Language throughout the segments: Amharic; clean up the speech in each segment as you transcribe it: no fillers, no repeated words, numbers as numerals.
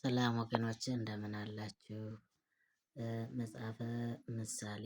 ሰላም ወገኖች እንደምን አላችሁ? መጽሐፈ ምሳሌ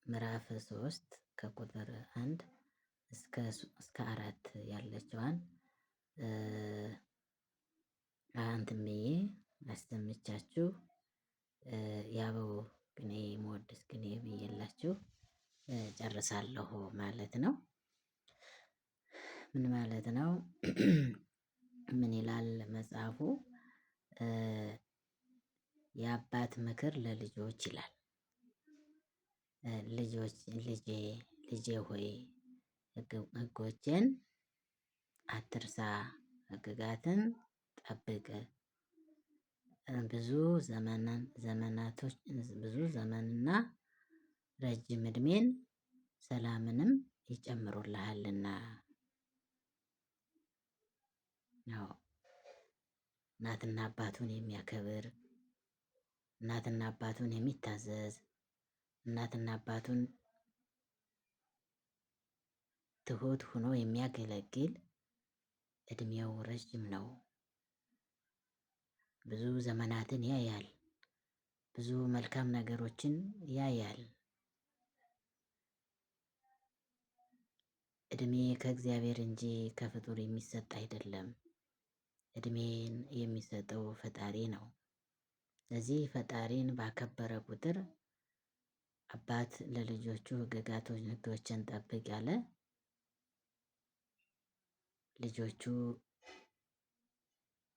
ምዕራፍ 3 ከቁጥር 1 እስከ 4 ያለችዋን እንትን ብዬ አሰምቻችሁ የአበው ቅኔ መወድስ ቅኔ ብዬላችሁ ጨርሳለሁ ማለት ነው። ምን ማለት ነው? ምን ይላል መጽሐፉ? የአባት ምክር ለልጆች ይላል። ልጄ ሆይ ሕጎቼን አትርሳ፣ ሕግጋትን ጠብቅ፣ ብዙ ዘመንና ረጅም ዕድሜን ሰላምንም ይጨምሩልሃልና። ነው እናትና አባቱን የሚያከብር፣ እናትና አባቱን የሚታዘዝ፣ እናትና አባቱን ትሁት ሆኖ የሚያገለግል እድሜው ረጅም ነው። ብዙ ዘመናትን ያያል። ብዙ መልካም ነገሮችን ያያል። እድሜ ከእግዚአብሔር እንጂ ከፍጡር የሚሰጥ አይደለም። እድሜን የሚሰጠው ፈጣሪ ነው። ስለዚህ ፈጣሪን ባከበረ ቁጥር አባት ለልጆቹ ሕጎችን ጠብቅ ያለ ልጆቹ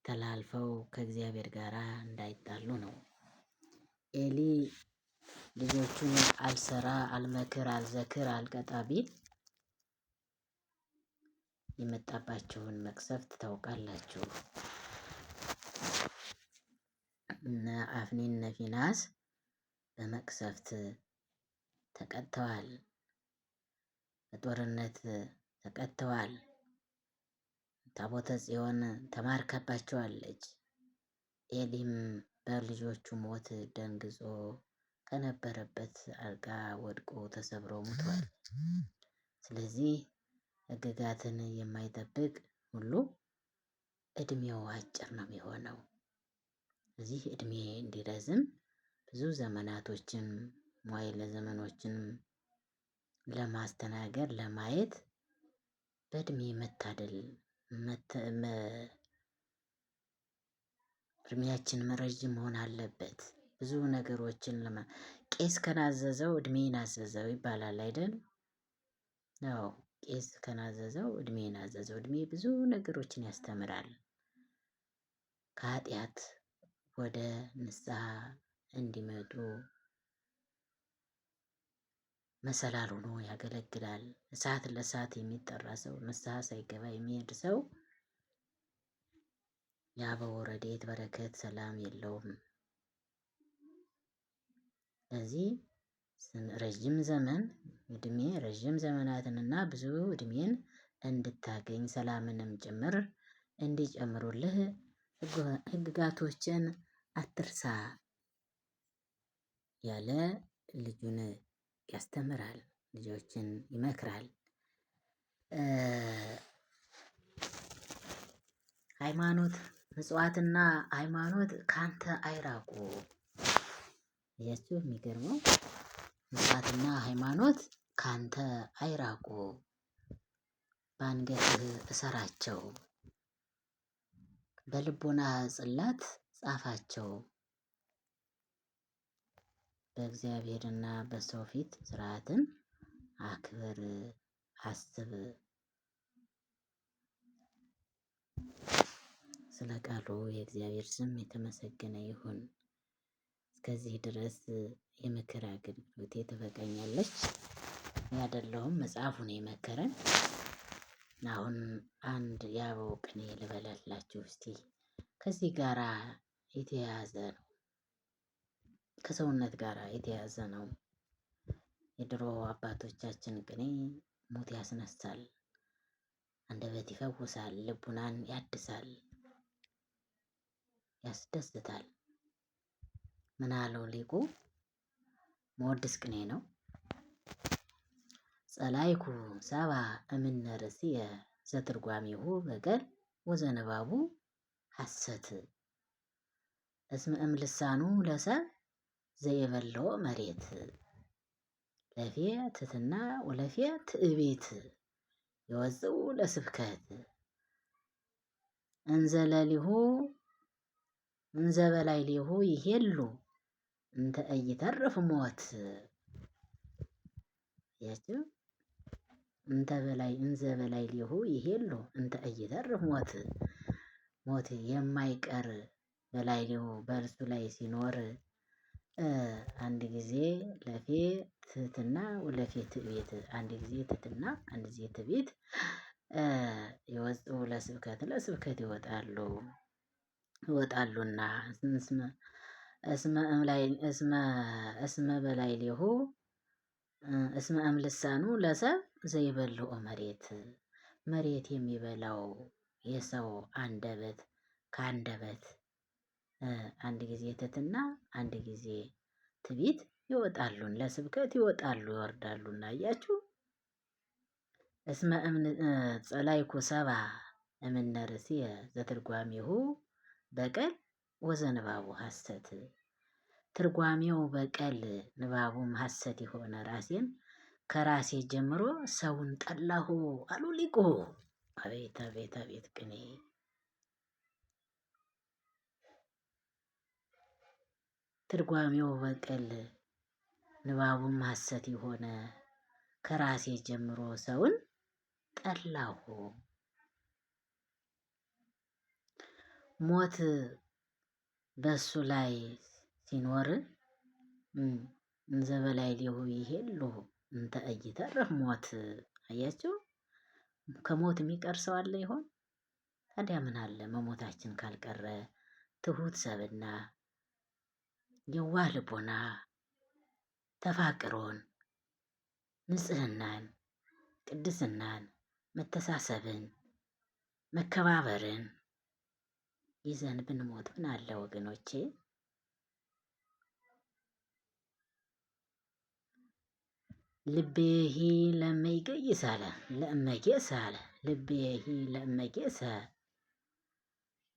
ተላልፈው ከእግዚአብሔር ጋር እንዳይጣሉ ነው። ኤሊ ልጆቹን አልሰራ፣ አልመክር፣ አልዘክር፣ አልቀጣ ቢል የመጣባቸውን መቅሰፍት ታውቃላችሁ። እነ አፍኒ እነ ፊናስ በመቅሰፍት ተቀጥተዋል። በጦርነት ተቀጥተዋል። ታቦተ ጽዮን ተማርካባቸዋለች። ኤሊም በልጆቹ ሞት ደንግጾ ከነበረበት አልጋ ወድቆ ተሰብሮ ሙቷል። ስለዚህ ሕግጋትን የማይጠብቅ ሁሉ እድሜው አጭር ነው የሚሆነው። እዚህ እድሜ እንዲረዝም ብዙ ዘመናቶችን መዋዕለ ዘመኖችን ለማስተናገድ ለማየት በእድሜ መታደል እድሜያችን ረጅም መሆን አለበት። ብዙ ነገሮችን ቄስ ከናዘዘው እድሜን አዘዘው ይባላል አይደል? አዎ፣ ቄስ ከናዘዘው እድሜን አዘዘው። እድሜ ብዙ ነገሮችን ያስተምራል። ከኃጢአት ወደ ንስሐ እንዲመጡ መሰላል ሆኖ ያገለግላል። እሳት ለእሳት የሚጠራ ሰው፣ ንስሐ ሳይገባ የሚሄድ ሰው የአበው ረድኤት በረከት ሰላም የለውም። ስለዚህ ረዥም ዘመናትንና ብዙ እድሜን እንድታገኝ ሰላምንም ጭምር እንዲጨምሩልህ ሕግጋቶችን አትርሳ ያለ ልጁን ያስተምራል፣ ልጆችን ይመክራል። ሃይማኖት ምጽዋትና ሃይማኖት ካንተ አይራቁ። እያችሁ የሚገርመው ምጽዋትና ሃይማኖት ካንተ አይራቁ፣ በአንገትህ እሰራቸው፣ በልቦና ጽላት ጻፋቸው። በእግዚአብሔርና በሰው ፊት ስርዓትን አክብር፣ አስብ። ስለ ቃሉ የእግዚአብሔር ስም የተመሰገነ ይሁን። እስከዚህ ድረስ የምክር አገልግሎቴ ትበቃኛለች። ያደለውም መጽሐፉ ነው የመከረን። አሁን አንድ የአበው ቅኔ ልበላላችሁ እስቲ። ከዚህ ጋራ የተያያዘ ነው፣ ከሰውነት ጋር የተያያዘ ነው። የድሮ አባቶቻችን ቅኔ ሞት ያስነሳል፣ አንደበት ይፈውሳል፣ ልቡናን ያድሳል፣ ያስደስታል። ምን አለው ሊቁ? መወድስ ቅኔ ነው። ጸላይኩ ሰባ እምነ ርእስየ ዘትርጓሜሁ በቀል ወዘንባቡ ሐሰት እስመ እምልሳኑ ለሰብ ዘይበልዖ መሬት ለፌ ትሕትና ወለፌ ትዕቢት ይወፅኡ ለስብከት እንዘ በላዕሌሁ ይሄሉ እንተ ኢይተርፍ ሞት። እንዘ በላዕሌሁ ይሄሉ እንተ ኢይተርፍ ሞት። ሞት የማይቀር በላዕሌሁ በእርሱ ላይ ሲኖር አንድ ጊዜ ለፌ ትሕትና ወለፌ ትዕቢት፣ አንድ ጊዜ ትሕትና አንድ ጊዜ ትዕቢት ይወፅኡ ለስብከት ይወጣሉና እስመ በላዕሌሁ እስመ እምልሳኑ ለሰብ ዘይበልዖ መሬት። መሬት የሚበላው የሰው አንደበት ከአንደበት አንድ ጊዜ ትሕትና አንድ ጊዜ ትዕቢት ይወጣሉን ለስብከት ይወርዳሉና። አያችሁ። እስመ ጸላይኩ ሰብአ እምነ ርእስየ ዘትርጓሜሁ በቀል ወዘንባቡ ሐሰት። ትርጓሜው በቀል ንባቡም ሐሰት የሆነ ራሴን ከራሴ ጀምሮ ሰውን ጠላሁ አሉ ሊቁ። አቤት አቤት አቤት ቅኔ! ትርጓሜው በቀል ንባቡም ሐሰት የሆነ ከራሴ ጀምሮ ሰውን ጠላሁ። ሞት በሱ ላይ ሲኖር እንዘ በላዕሌሁ ይሄሉ እንተ ኢይተርፍ ሞት። አያችሁ። ከሞት የሚቀር ሰው አለ ይሆን? ታዲያ ምን አለ መሞታችን ካልቀረ ትሁት ሰብእና፣ የዋህ ልቦና፣ ተፋቅሮን፣ ንጽህናን፣ ቅድስናን፣ መተሳሰብን፣ መከባበርን ይዘን ብንሞት ምን አለ ወገኖቼ? ልቤሂ ለእመይገይስ አለ ለእመጌሰ አለ ልቤሂ ለእመጌሰ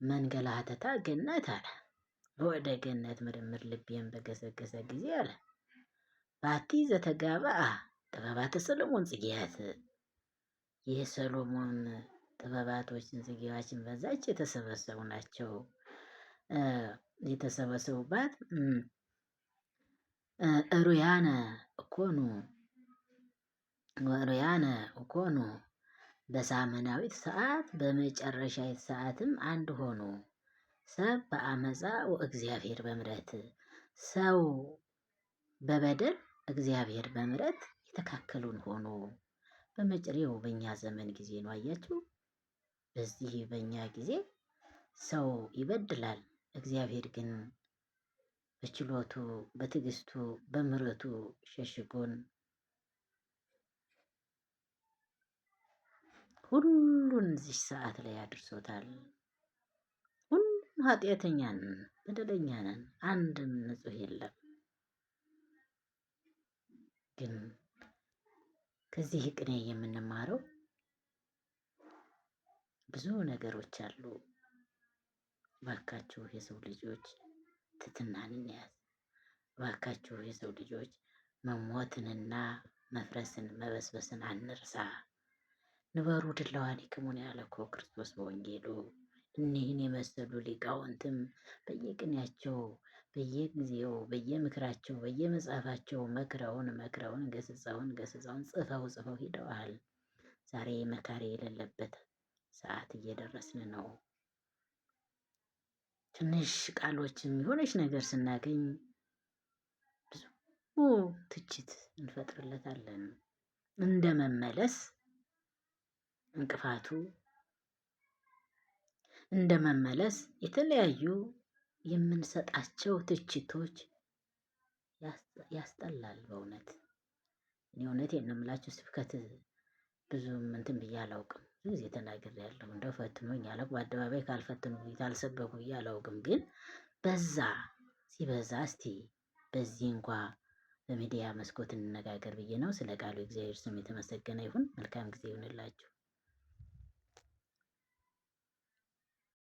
መንገላ ሀተታ ገነት አለ። ወደ ገነት ምርምር ልቤን በገሰገሰ ጊዜ አለ ባቲ ዘተጋብአ ጥበባተ ሰሎሞን ጽጌያት። የሰሎሞን ጥበባቶችን ጽጌያችን በዛች የተሰበሰቡ ናቸው። የተሰበሰቡባት እሩያነ እኮኑ ወሩያነ እኮኑ በሳምናዊት ሰዓት በመጨረሻዊት ሰዓትም አንድ ሆኑ። ሰብ በአመፃ ወእግዚአብሔር በምሕረት። ሰው በበደል እግዚአብሔር በምሕረት የተካከሉን ሆኖ በመጨረሻው በእኛ ዘመን ጊዜ ነው። አያችሁ። በዚህ በእኛ ጊዜ ሰው ይበድላል፣ እግዚአብሔር ግን በችሎቱ በትዕግስቱ በምሕረቱ ሸሽጎን ሁሉን እዚህ ሰዓት ላይ አድርሶታል። ሁሉም ኃጢአተኛ ነን፣ በደለኛ ነን፣ አንድም ንጹሕ የለም። ግን ከዚህ ቅኔ የምንማረው ብዙ ነገሮች አሉ። ባካችሁ የሰው ልጆች ትሕትናን እንያዝ። ባካችሁ የሰው ልጆች መሞትንና መፍረስን መበስበስን አንርሳ። ንበሩ ድለዋኒክሙ ያለ እኮ ክርስቶስ በወንጌሉ። እኒህን የመሰሉ ሊቃውንትም በየቅኔያቸው በየጊዜው በየምክራቸው በየመጽሐፋቸው መክረውን ገስጸውን ጽፈው ሂደዋል። ዛሬ መካሪ የሌለበት ሰዓት እየደረስን ነው። ትንሽ ቃሎችም የሆነች ነገር ስናገኝ ብዙ ትችት እንፈጥርለታለን። እንደ መመለስ እንቅፋቱ እንደ መመለስ የተለያዩ የምንሰጣቸው ትችቶች ያስጠላል። በእውነት እኔ እውነቴን ነው የምላችሁ። ስብከት ብዙም እንትን ብዬ አላውቅም። ብዙ ጊዜ ተናግሬያለሁ። እንደው ፈትኖኝ አለ በአደባባይ ካልፈትኑ ካልሰበኩ ብዬ አላውቅም። ግን በዛ ሲበዛ እስቲ በዚህ እንኳ በሚዲያ መስኮት እንነጋገር ብዬ ነው። ስለ ቃሉ እግዚአብሔር ስም የተመሰገነ ይሁን። መልካም ጊዜ ይሁንላችሁ።